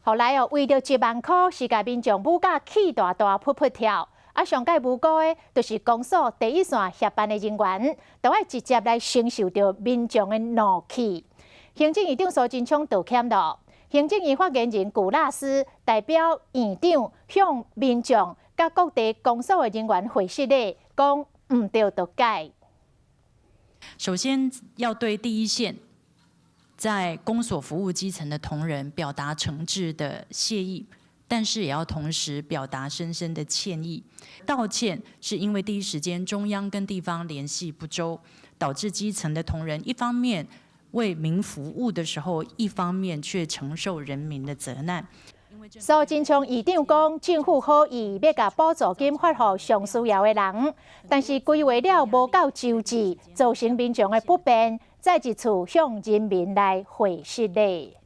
后来为着1万块，是甲民众母甲气大大噗噗跳。上届无辜的，就是公所第一线协办的人员，都要直接来承受着民众的怒气。行政院长苏贞昌道歉了。行政院发言人古纳斯代表院长向民众甲各地公所的人员回信咧，讲唔对就改。首先要对第一线在公所服务基层的同仁表达诚挚的谢意，但是也要同时表达深深的歉意。道歉是因为第一时间中央跟地方联系不周，导致基层的同仁一方面为民服务的时候，一方面却承受人民的责难。苏贞昌院长讲，政府好意要甲补助金发予上需要的人，但是规划了无够周至，造成民众的不便，再一次向人民来回信咧。